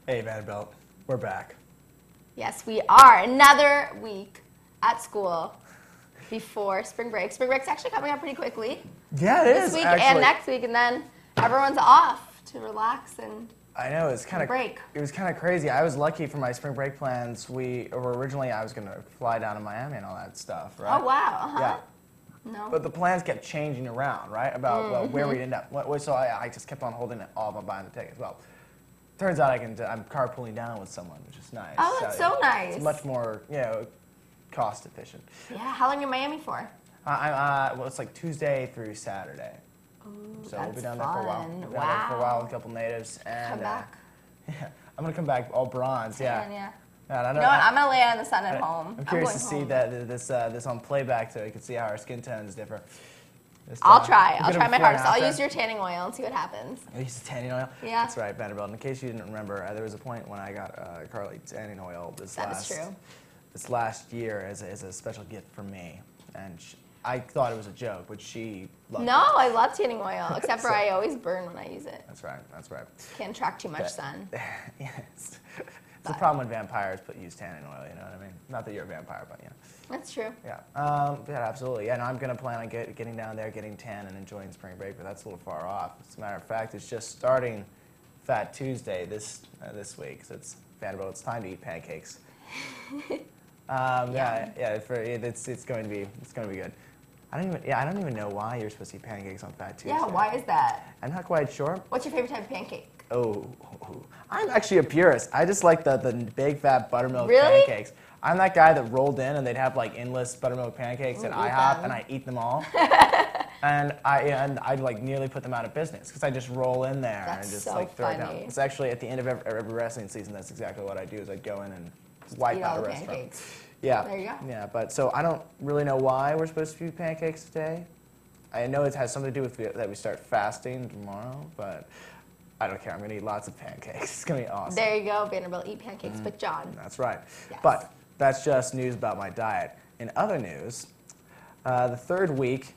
Hey, Vanderbilt, we're back. Yes, we are. Another week at school before spring break. Spring break's actually coming up pretty quickly. Yeah, it is. This week actually. and next week, and then everyone's off to relax and I know, it's kind of break. It was kind of crazy. I was lucky for my spring break plans. Originally I was going to fly down to Miami and all that stuff, right? Oh, wow. Yeah. No. But the plans kept changing around, right? About where we'd end up. So I just kept on holding it off on buying the tickets. Well, turns out I'm carpooling down with someone, which is nice. Oh, that's so nice. It's much more, cost efficient. Yeah. How long are you in Miami for? Well, it's like Tuesday through Saturday. Ooh, So we'll be down there fun. for a while. We'll be down there for a while with a couple natives. And, Come back. Yeah, I'm gonna come back all bronze. Yeah. Yeah. Man, I You know what? I'm gonna lay out in the sun at home. I'm curious to see home. this on playback so you can see how our skin tones differ. I'll try. I'll bit of try a my before and hardest. I'll after. use your tanning oil and see what happens. You use the tanning oil? Yeah. That's right, Vanderbilt. In case you didn't remember, there was a point when I got Carly tanning oil this last year as a special gift from me, and I thought it was a joke, but she loved it. No, I love tanning oil, except for I always burn when I use it. That's right. That's right. Can't attract too much sun. Yes. It's a problem when vampires use tanning oil. You know what I mean? Not that you're a vampire, but That's true. Yeah. Yeah, absolutely. Yeah, and I'm going to plan on getting down there, getting tan, and enjoying spring break, but that's a little far off. As a matter of fact, it's just starting Fat Tuesday this week, so it's Vanderbilt. It's time to eat pancakes. It's going to be good. I don't even know why you're supposed to eat pancakes on Fat Tuesday. Yeah, why is that? I'm not quite sure. What's your favorite type of pancake? Oh, I'm actually a purist. I just like the big fat buttermilk Really? pancakes. I'm that guy that rolled in and they'd have like endless buttermilk pancakes at IHOP, and I eat them all. and I'd like nearly put them out of business because I just roll in there and just so throw it down. funny. It's actually at the end of every wrestling season. That's exactly what I do. Is I go in and wipe out a restaurant. Pancakes. Yeah. There you go. Yeah, but so I don't really know why we're supposed to eat pancakes today. I know it has something to do with that we start fasting tomorrow, but I don't care. I'm going to eat lots of pancakes. It's going to be awesome. There you go, Vanderbilt. Eat pancakes with John. That's right. Yes. But that's just news about my diet. In other news, the third week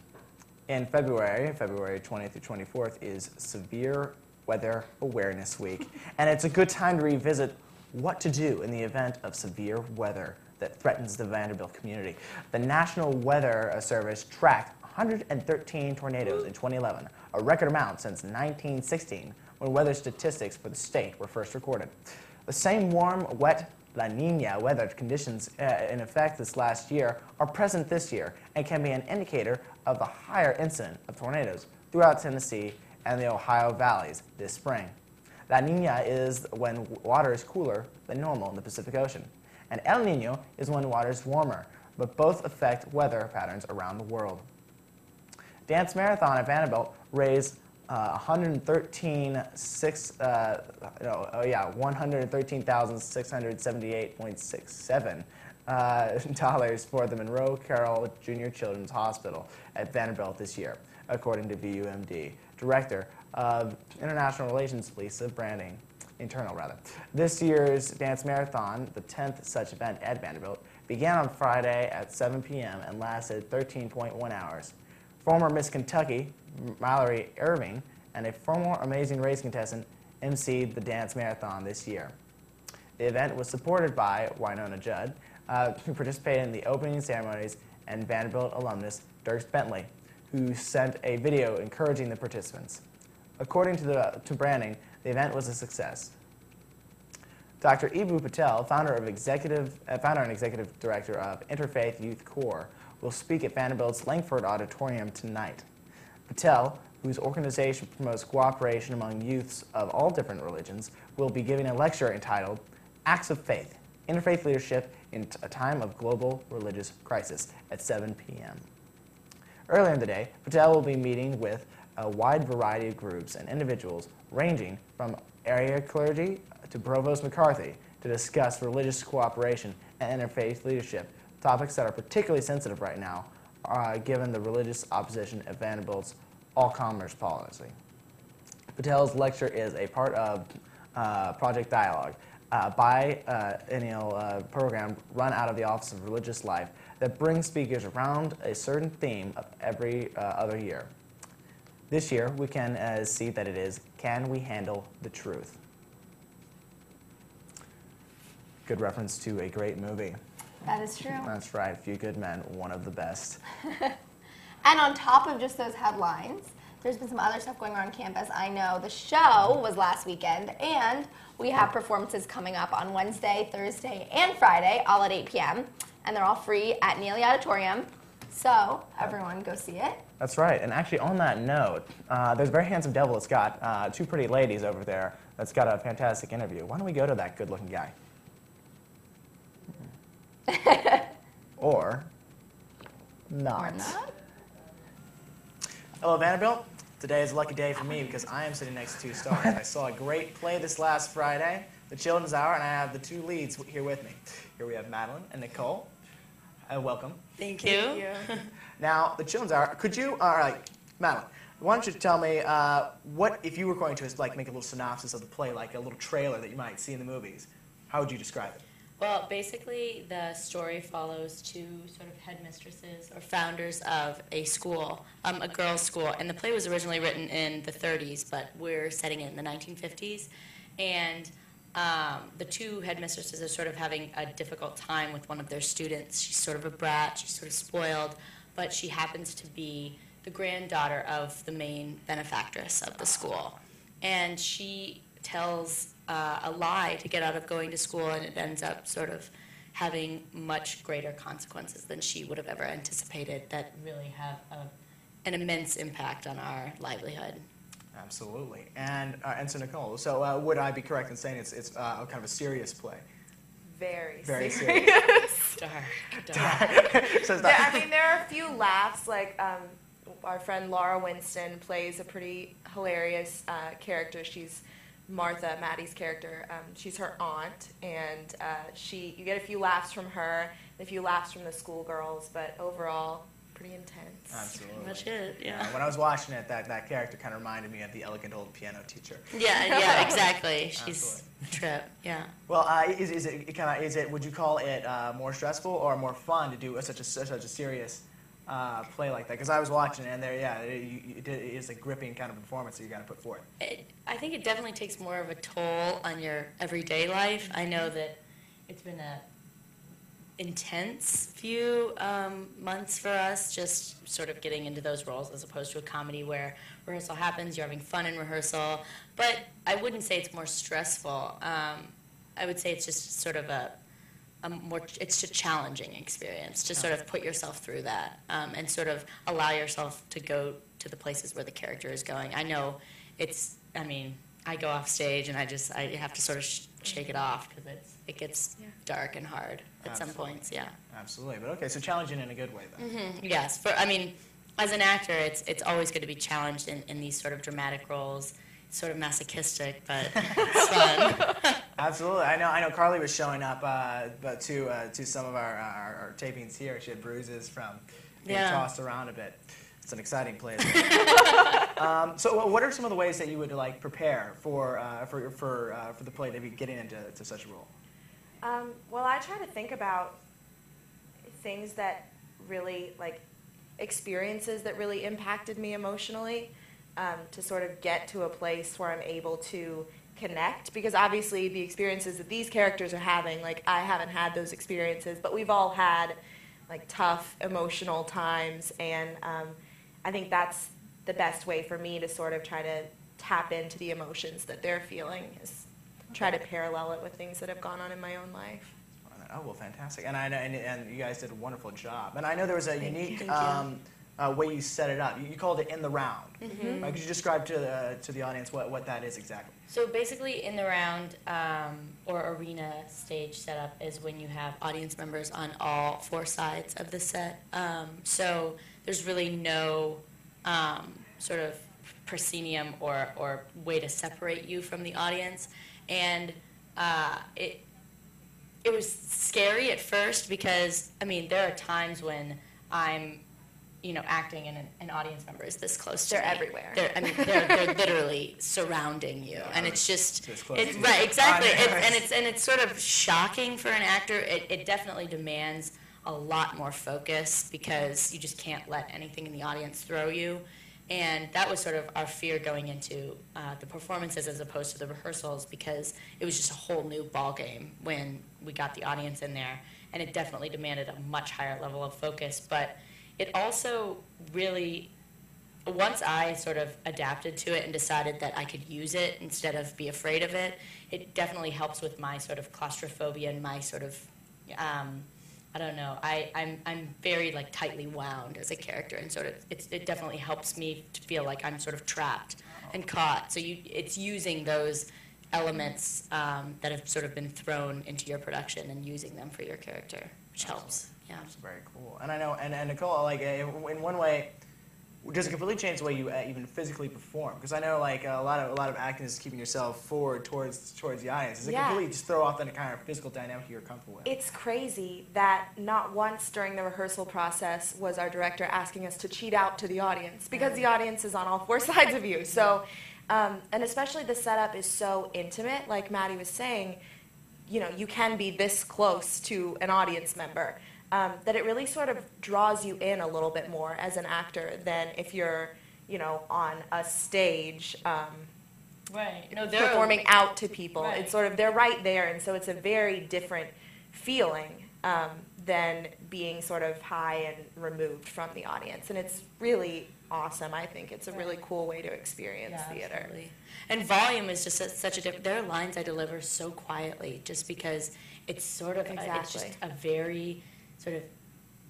in February 20th through 24th, is Severe Weather Awareness Week. And it's a good time to revisit what to do in the event of severe weather that threatens the Vanderbilt community. The National Weather Service tracked 113 tornadoes in 2011, a record amount since 1916, when weather statistics for the state were first recorded. The same warm, wet La Nina weather conditions in effect this last year are present this year and can be an indicator of the higher incidence of tornadoes throughout Tennessee and the Ohio valleys this spring. La Nina is when water is cooler than normal in the Pacific Ocean, and El Nino is when water is warmer, but both affect weather patterns around the world. Dance Marathon at Vanderbilt raised $113,678.67 dollars for the Monroe Carroll Jr. Children's Hospital at Vanderbilt this year, according to VUMD Director of International Relations Lisa Branding. This year's Dance Marathon, the 10th such event at Vanderbilt, began on Friday at 7 p.m. and lasted 13.1 hours. Former Miss Kentucky, Mallory Irving, and a former Amazing Race contestant emceed the Dance Marathon this year. The event was supported by Winona Judd, who participated in the opening ceremonies, and Vanderbilt alumnus Dierks Bentley, who sent a video encouraging the participants. According to Branding, the event was a success. Dr. Ibu Patel, founder and executive director of Interfaith Youth Corps, will speak at Vanderbilt's Langford Auditorium tonight. Patel, whose organization promotes cooperation among youths of all different religions, will be giving a lecture entitled Acts of Faith, Interfaith Leadership in a Time of Global Religious Crisis at 7 p.m. Earlier in the day, Patel will be meeting with a wide variety of groups and individuals ranging from area clergy to Provost McCarthy to discuss religious cooperation and interfaith leadership, topics that are particularly sensitive right now given the religious opposition of Vanderbilt's all-commerce policy. Patel's lecture is a part of Project Dialogue, biennial program run out of the Office of Religious Life that brings speakers around a certain theme of every other year. This year, we can see that it is, Can We Handle the Truth? Good reference to a great movie. That is true. That's right. Few Good Men, one of the best. And on top of just those headlines, there's been some other stuff going on campus. I know the show was last weekend, and we have performances coming up on Wednesday, Thursday, and Friday, all at 8 p.m. And they're all free at Neely Auditorium. So everyone go see it. That's right. And actually, on that note, there's a very handsome devil that's got two pretty ladies over there that's got a fantastic interview. Why don't we go to that good-looking guy? Or not. Or not? Hello, Vanderbilt. Today is a lucky day for me because I am sitting next to two stars. I saw a great play this last Friday, The Children's Hour, and I have the two leads here with me. Here we have Madeline and Nicole. Welcome. Thank you. Now, The Children's Hour, could you, Madeline, why don't you tell me what, if you were going to like make a little synopsis of the play, like a little trailer that you might see in the movies, how would you describe it? Well, basically, the story follows two sort of headmistresses or founders of a school, a girls' school. And the play was originally written in the 30s, but we're setting it in the 1950s. And the two headmistresses are sort of having a difficult time with one of their students. She's sort of a brat, she's sort of spoiled, but she happens to be the granddaughter of the main benefactress of the school. And she tells a lie to get out of going to school, and it ends up sort of having much greater consequences than she would have ever anticipated that really have an immense impact on our livelihood. Absolutely. And so Nicole, so would I be correct in saying it's kind of a serious play? Very serious. Dark. So it's I mean, there are a few laughs, like our friend Laura Winston plays a pretty hilarious character. She's Martha, Maddie's character. She's her aunt, and you get a few laughs from her, and a few laughs from the schoolgirls, but overall, pretty intense. Absolutely. Pretty much it, yeah. When I was watching it, that character kind of reminded me of the elegant old piano teacher. Yeah, exactly. She's Absolutely. trip, yeah. Well, would you call it more stressful or more fun to do such a serious play like that? Because I was watching it, and it's a gripping kind of performance that you got to put forth. I think it definitely takes more of a toll on your everyday life. I know that it's been a intense few months for us, just sort of getting into those roles as opposed to a comedy where rehearsal happens, you're having fun in rehearsal. But I wouldn't say it's more stressful. I would say it's just sort of it's a challenging experience to sort of put yourself through that and sort of allow yourself to go to the places where the character is going. I know I go off stage and I have to sort of shake it off because it gets dark and hard at some points, yeah. Absolutely. But okay, so challenging in a good way then. Mm-hmm. Yes. As an actor, it's always good to be challenged in these sort of dramatic roles. It's sort of masochistic, but it's fun. Absolutely. I know Carly was showing up but to some of our tapings here. She had bruises from being tossed around a bit. It's an exciting play. So what are some of the ways that you would like prepare for the play to be getting into such a role? Well, I try to think about things that really, like, experiences that really impacted me emotionally, to sort of get to a place where I'm able to connect, because obviously the experiences that these characters are having, like, I haven't had those experiences, but we've all had, like, tough emotional times, and I think that's the best way for me to sort of try to tap into the emotions that they're feeling, is try to parallel it with things that have gone on in my own life. Oh, well, fantastic. And you guys did a wonderful job. And I know there was a unique way you set it up. You called it In the Round. Mm-hmm. Could you describe to the audience what that is exactly? So basically, In the Round, or arena stage setup, is when you have audience members on all four sides of the set. So there's really no sort of proscenium or way to separate you from the audience. And it was scary at first because, there are times when I'm, acting and an audience member is this close to me. They're everywhere. They're literally surrounding you, and it's just, right, exactly. It's sort of shocking for an actor. It definitely demands a lot more focus because you just can't let anything in the audience throw you. And that was sort of our fear going into the performances as opposed to the rehearsals, because it was just a whole new ball game when we got the audience in there. And it definitely demanded a much higher level of focus. But it also really, once I sort of adapted to it and decided that I could use it instead of be afraid of it, it definitely helps with my sort of claustrophobia and my sort of, I don't know, I'm very like tightly wound as a character, and sort of it definitely helps me to feel like I'm sort of trapped and caught. So it's using those elements that have sort of been thrown into your production and using them for your character, which helps. Yeah, it's very cool. And I know, and Nicole, like in one way, does it completely change the way you even physically perform? Because I know, like a lot of acting is keeping yourself forward towards the audience. Does it completely just throw off that kind of physical dynamic you're comfortable with? It's crazy that not once during the rehearsal process was our director asking us to cheat out to the audience, because the audience is on all four sides of you. So, and especially the setup is so intimate, like Maddie was saying, you know, you can be this close to an audience member. That it really sort of draws you in a little bit more as an actor than if you're, you know, on a stage right. performing out to people. Right. It's sort of, they're right there, and so it's a very different feeling than being sort of high and removed from the audience. And it's really awesome. I think it's a really cool way to experience theater. Absolutely. And volume is just such a different, there are lines I deliver so quietly just because it's sort of, it's just a very sort of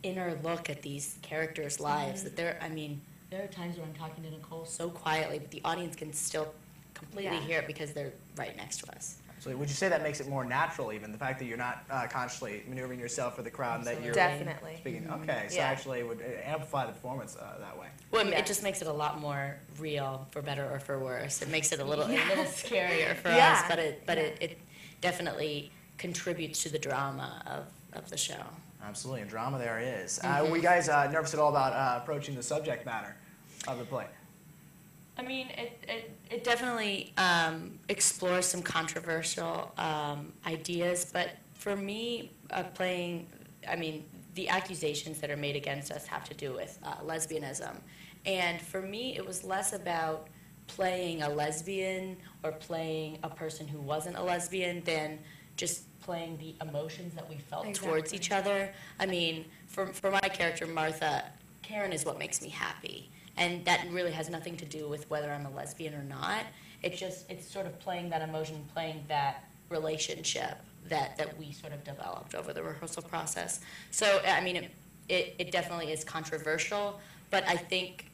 inner look at these characters' lives. That there are times where I'm talking to Nicole so quietly, but the audience can still completely hear it because they're right next to us. So would you say that makes it more natural, even the fact that you're not consciously maneuvering yourself for the crowd, and that you're definitely speaking? Okay, so actually it would amplify the performance that way. Well, it just makes it a lot more real, for better or for worse. It makes it a little scarier for us, but it definitely contributes to the drama of the show. Absolutely, and drama there is. Were you guys nervous at all about approaching the subject matter of the play? I mean, it definitely explores some controversial ideas, but for me, the accusations that are made against us have to do with lesbianism. And for me, it was less about playing a lesbian or playing a person who wasn't a lesbian than just playing the emotions that we felt towards each other. I mean, for my character, Martha, Karen is what makes me happy. And that really has nothing to do with whether I'm a lesbian or not. It's sort of playing that emotion, playing that relationship that we sort of developed over the rehearsal process. So, I mean, it definitely is controversial, but I think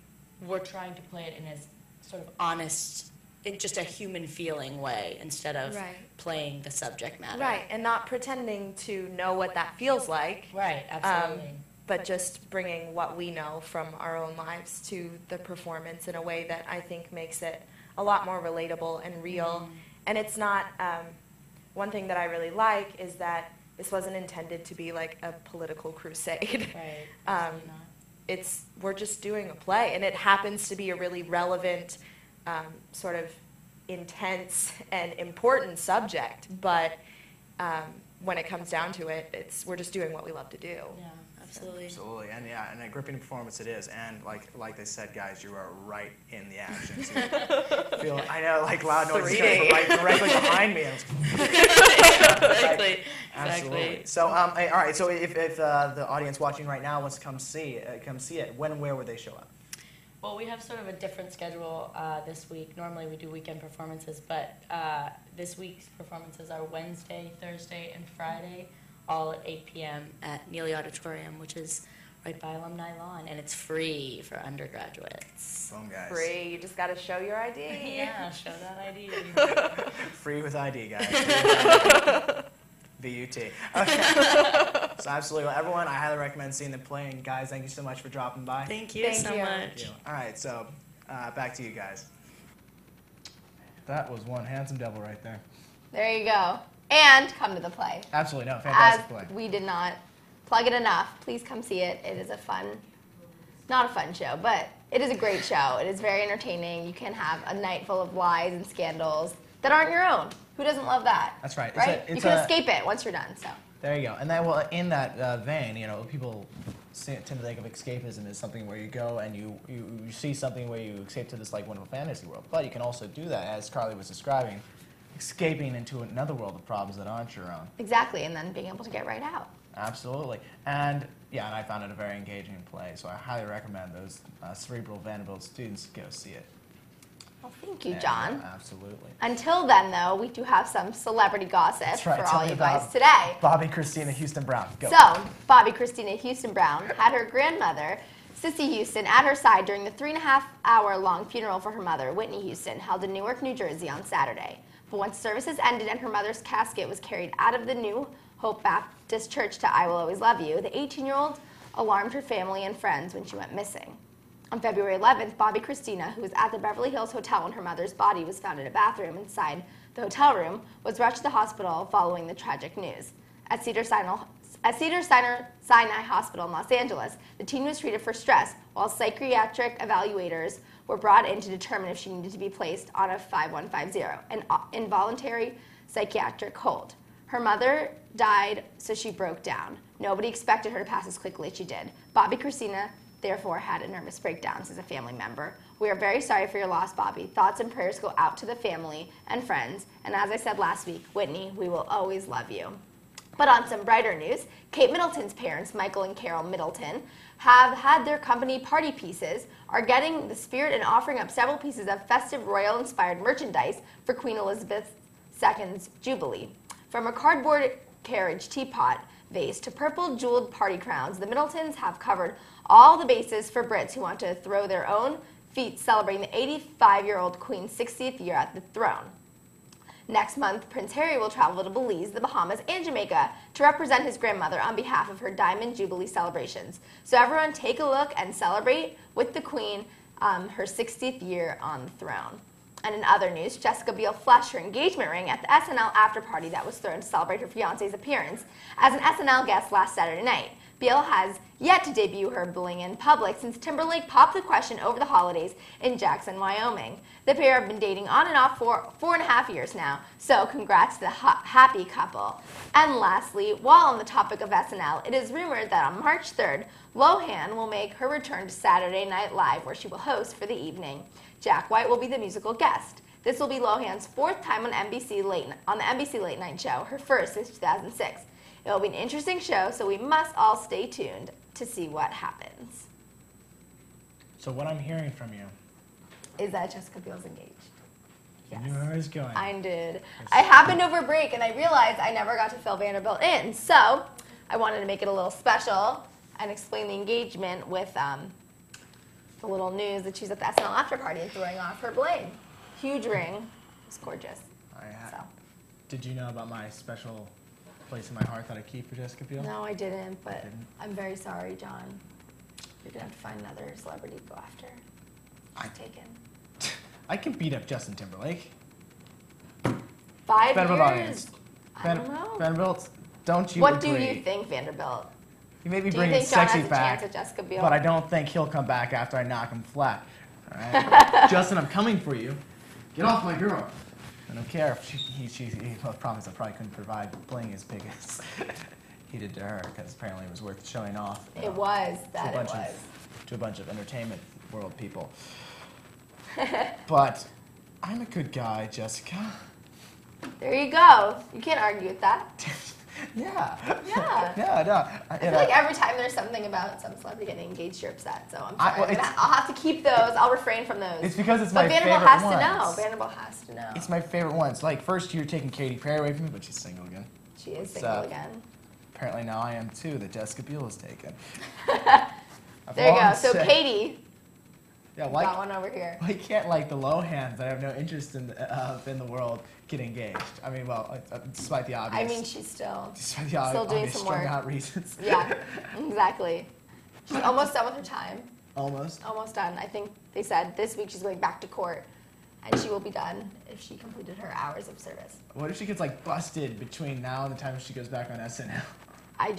we're trying to play it in as sort of honest, in just a human feeling way, instead of playing the subject matter. Right, and not pretending to know what that feels like. Right, absolutely. But just bringing what we know from our own lives to the performance in a way that I think makes it a lot more relatable and real. And it's not, one thing that I really like is that this wasn't intended to be like a political crusade. Right, absolutely not. We're just doing a play, and it happens to be a really relevant, sort of intense and important subject, but when it comes down to it, we're just doing what we love to do. Yeah. Absolutely. Absolutely, and and a gripping performance it is. And like they said, guys, you are right in the action. So I know, like loud noises coming from directly behind me. Exactly. Absolutely. So, all right. So, if the audience watching right now wants to come see it, when and where would they show up? Well, we have sort of a different schedule this week. Normally, we do weekend performances, but this week's performances are Wednesday, Thursday, and Friday, all at 8 p.m. at Neely Auditorium, which is right by Alumni Lawn, and it's free for undergraduates. Boom, guys. Free. You just got to show your ID. Yeah, show that ID. Free with ID, guys. VUT. Okay. So absolutely, well, everyone, I highly recommend seeing the play. And guys, thank you so much for dropping by. Thank you so much. All right, so back to you guys. That was one handsome devil right there. There you go. And come to the play. Absolutely, no, fantastic play. We did not plug it enough. Please come see it. It is not a fun show, but it is a great show. It is very entertaining. You can have a night full of lies and scandals that aren't your own. Who doesn't love that? That's right. Right? You can escape it once you're done. So. There you go. And then, well, in that vein, people tend to think of escapism as something where you go and you see something where you escape to this like wonderful fantasy world. But you can also do that, as Carly was describing, escaping into another world of problems that aren't your own. Exactly, and then being able to get right out. Absolutely. And yeah, and I found it a very engaging play, so I highly recommend those cerebral Vanderbilt students go see it. Well, thank you, And, John. absolutely. Until then, though, we do have some celebrity gossip That's right. for Tell all me you about guys today. Bobby Christina Houston Brown. Go. So, Bobby Christina Houston Brown had her grandmother, Sissy Houston, at her side during the 3.5-hour-long funeral for her mother, Whitney Houston, held in Newark, New Jersey on Saturday. But once services ended and her mother's casket was carried out of the New Hope Baptist Church to I Will Always Love You, the 18-year-old alarmed her family and friends when she went missing. On February 11th, Bobby Christina, who was at the Beverly Hills Hotel when her mother's body was found in a bathroom inside the hotel room, was rushed to the hospital following the tragic news. At Cedar-Sinai Hospital in Los Angeles, the teen was treated for stress, while psychiatric evaluators were brought in to determine if she needed to be placed on a 5150, an involuntary psychiatric hold. Her mother died, so she broke down. Nobody expected her to pass as quickly as she did. Bobby Christina therefore had a nervous breakdown, says a family member. We are very sorry for your loss, Bobby. Thoughts and prayers go out to the family and friends. And as I said last week, Whitney, we will always love you. But on some brighter news, Kate Middleton's parents, Michael and Carol Middleton, have had their company Party Pieces, are getting the spirit and offering up several pieces of festive royal-inspired merchandise for Queen Elizabeth II's Jubilee. From a cardboard carriage teapot vase to purple jeweled party crowns, the Middletons have covered all the bases for Brits who want to throw their own feats celebrating the 85-year-old Queen's 60th year at the throne. Next month, Prince Harry will travel to Belize, the Bahamas, and Jamaica to represent his grandmother on behalf of her Diamond Jubilee celebrations. So everyone take a look and celebrate with the Queen her 60th year on the throne. And in other news, Jessica Biel flashed her engagement ring at the SNL after party that was thrown to celebrate her fiancé's appearance as an SNL guest last Saturday night. Biel has yet to debut her bling in public since Timberlake popped the question over the holidays in Jackson, Wyoming. The pair have been dating on and off for 4.5 years now, so congrats to the happy couple. And lastly, while on the topic of SNL, it is rumored that on March 3rd, Lohan will make her return to Saturday Night Live, where she will host for the evening. Jack White will be the musical guest. This will be Lohan's 4th time on the NBC Late Night Show, her first since 2006. It will be an interesting show, so we must all stay tuned to see what happens. So what I'm hearing from you Is that Jessica Biel's engaged? You knew where I was going. I did. I happened over break, and I realized I never got to fill Vanderbilt in. So I wanted to make it a little special and explain the engagement with the little news that she's at the SNL after party and throwing off her bling. Huge ring. It's gorgeous. So. Did you know about my special place in my heart that I keep for Jessica Biel? No, I didn't, but Didn't? I'm very sorry, John. You're going to have to find another celebrity to go after. It's taken. I can beat up Justin Timberlake. 5 Vanderbilt years? audience. I don't know. Vanderbilt, don't you What agree? do you think, Vanderbilt? He may be Do you bringing think John sexy has a back, chance at Jessica Biel? but I don't think he'll come back after I knock him flat. All right? Justin, I'm coming for you. Get off my girl. I don't care if he promised I probably couldn't provide bling as big as he did to her, because apparently it was worth showing off. It was. to That a it bunch was. to a bunch of entertainment world people. But I'm a good guy, Jessica. There you go. You can't argue with that. Yeah. Yeah. Yeah, no. I feel like every time there's something about some celebrity getting engaged, you're upset. So I'm sorry. I'll have to keep those. I'll refrain from those. It's because it's but my Vanderbilt favorite has ones. to know. Vanderbilt has to know. It's my favorite ones. Like, first you're taking Katy Perry away from me, but she's single again. She is single again. Apparently now I am too, that Jessica Biel is taken. There you go. So Katie, yeah, got one over here. why can't like the Lohans that I have no interest in the world get engaged? I mean, well, despite the obvious. I mean, she's still despite the still doing obvious some strung work. out reasons. Yeah, exactly. She's almost done with her time. Almost. Almost done. I think they said this week she's going back to court, and she will be done if she completed her hours of service. What if she gets like busted between now and the time she goes back on SNL? I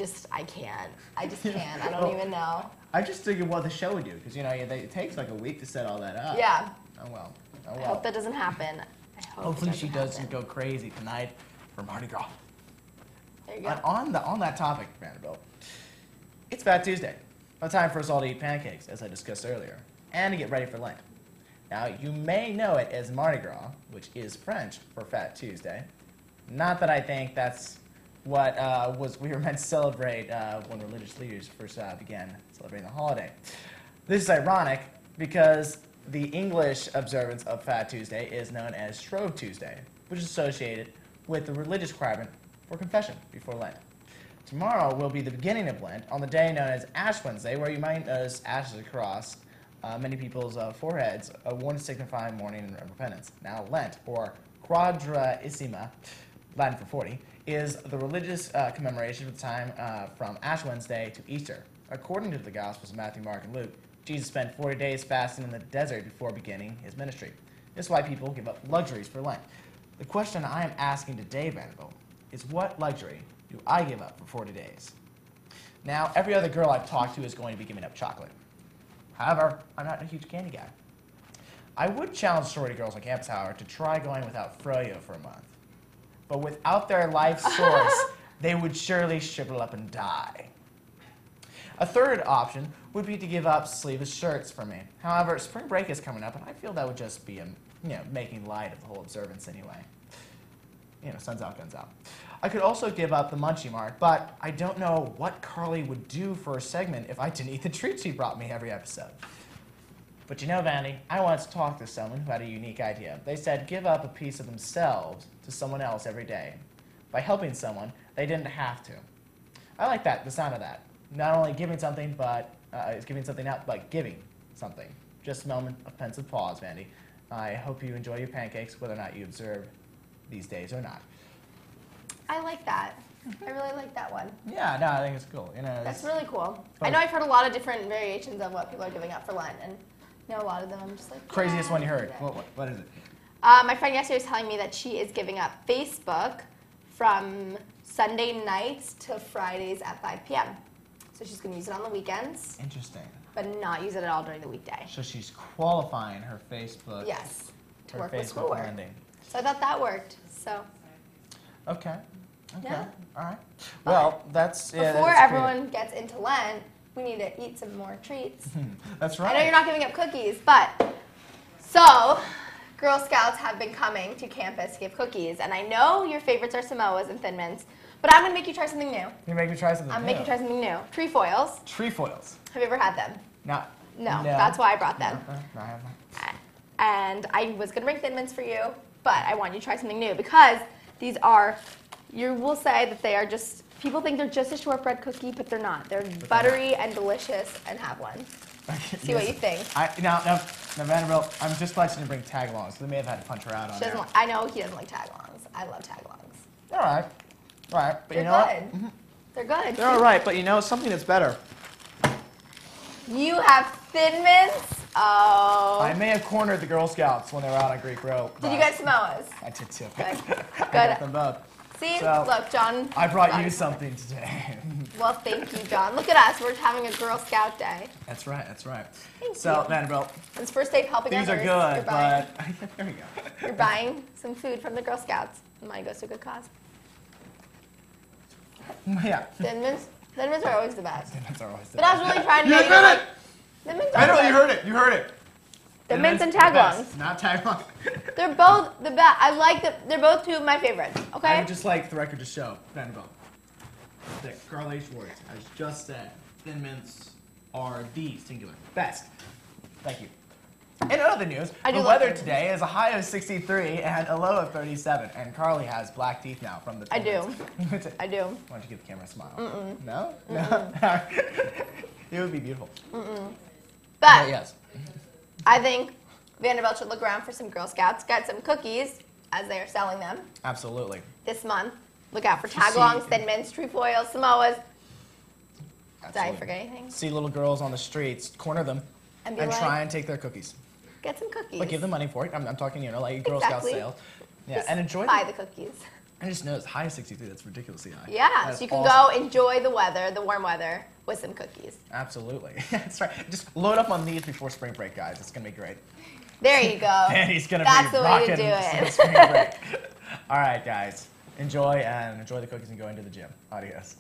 can't. I just can't. I don't even know. I'm just thinking what the show would do, because you know it takes like a week to set all that up. Yeah. Oh well. Oh I well. hope that doesn't happen. I hope Hopefully it she doesn't doesn't happen. go crazy tonight for Mardi Gras. There you go. On that topic, Vanderbilt, it's Fat Tuesday. Well, time for us all to eat pancakes, as I discussed earlier, and to get ready for Lent. Now, you may know it as Mardi Gras, which is French for Fat Tuesday. Not that I think that's what we were meant to celebrate when religious leaders first began celebrating the holiday. This is ironic because the English observance of Fat Tuesday is known as Shrove Tuesday, which is associated with the religious requirement for confession before Lent. Tomorrow will be the beginning of Lent on the day known as Ash Wednesday, where you might notice ashes across many people's foreheads, one to signify mourning and repentance. Now, Lent, or Quadragesima, Latin for 40, is the religious commemoration of the time from Ash Wednesday to Easter. According to the Gospels of Matthew, Mark, and Luke, Jesus spent 40 days fasting in the desert before beginning his ministry. This is why people give up luxuries for Lent. The question I am asking today, Vanderbilt, is what luxury do I give up for 40 days? Now, every other girl I've talked to is going to be giving up chocolate. However, I'm not a huge candy guy. I would challenge sorority girls on campus, however, to try going without froyo for a month. But without their life source, they would surely shrivel up and die. A third option would be to give up sleeveless shirts for me. However, spring break is coming up, and I feel that would just be making light of the whole observance anyway. Sun's out, guns out. I could also give up the munchie mark, but I don't know what Carly would do for a segment if I didn't eat the treats she brought me every episode. But Vandy, I once talked to someone who had a unique idea. They said give up a piece of themselves to someone else every day. By helping someone, they didn't have to. I like that, the sound of that. Not only giving something, but giving something out, but giving something. Just a moment of pensive pause, Vandy. I hope you enjoy your pancakes, whether or not you observe these days or not. I like that. I really like that one. Yeah, no, I think it's cool. That's really cool. I know I've heard a lot of different variations of what people are giving up for Lent, and a lot of them I'm just like, craziest one you heard. What is it? My friend yesterday was telling me that she is giving up Facebook from Sunday nights to Fridays at 5 p.m. So she's going to use it on the weekends. Interesting. But not use it at all during the weekday. So she's qualifying her Facebook. Yes, to her work Facebook with schoolwork. lending. So I thought that worked. So. Okay. Yeah. All right. Well, that's before everyone gets into Lent, we need to eat some more treats. That's right. I know you're not giving up cookies, but so Girl Scouts have been coming to campus to give cookies, and I know your favorites are Samoas and Thin Mints, but I'm gonna make you try something new. You make me try something new. I'm making you try something new. Trefoils. Trefoils. Have you ever had them? No. No. That's why I brought them. No, I haven't. And I was gonna bring Thin Mints for you, but I want you to try something new because these are, you will say that they are just, people think they're just a shortbread cookie, but they're not. They're buttery and delicious, and have one. See what you think. Now, Vanderbilt, I'm just flexing to bring tag-alongs, so they may have had to punch her out on there. I know he doesn't like tag-alongs. I love tag-alongs. All right. But They're you know good. what? They're good. They're all right, but something that's better. You have Thin Mints? Oh. I may have cornered the Girl Scouts when they were out on Greek Road. Did you get Samoas? I did too. Good. I got them both. See, So, look, John. I brought you something today. Well, thank you, John. Look at us. We're having a Girl Scout day. That's right. Thank So, you. Vanderbilt, It's first day of helping these others. are good, You're buying, but there we go. you're buying some food from the Girl Scouts. Money goes to a good cause. Yeah. Thin Mints are always the best. That's always But I was really trying to get you heard like, it! Thin Mints are Vanderbilt, good. you heard it. Thin Mints and the best, tag-alongs. Not tag-along. They're both the best. I like them. They're both two of my favorites. I Okay. would just like the record to show, Vanderbilt, that Carly Schwartz has just said Thin Mints are the singular best. Thank you. In other news, I do the love weather Thin today is a high of 63 and a low of 37, and Carly has black teeth now from the I Thin do. Mints. I do. Why don't you give the camera a smile? No? No? It would be beautiful. But Yes. I think Vanderbilt should look around for some Girl Scouts, get some cookies as they are selling them Absolutely. this month. Look out for tag-alongs, Thin Mints, Trefoils, Samoas. Did I Absolutely. forget anything? See little girls on the streets, corner them, And be and like, try and take their cookies. get some cookies. But give them money for it. I'm talking, like Girl Scout Exactly. sales. Yeah, Just and enjoy buy them. the cookies. I just noticed high of 63. That's ridiculously high. Yeah, That so you is can awesome. go enjoy the weather, the warm weather, with some cookies. Absolutely. That's right. Just load up on these before spring break, guys. It's gonna be great. There you go. And he's gonna That's be the way rocking to do it. spring break. All right, guys. Enjoy the cookies and go into the gym. Adios.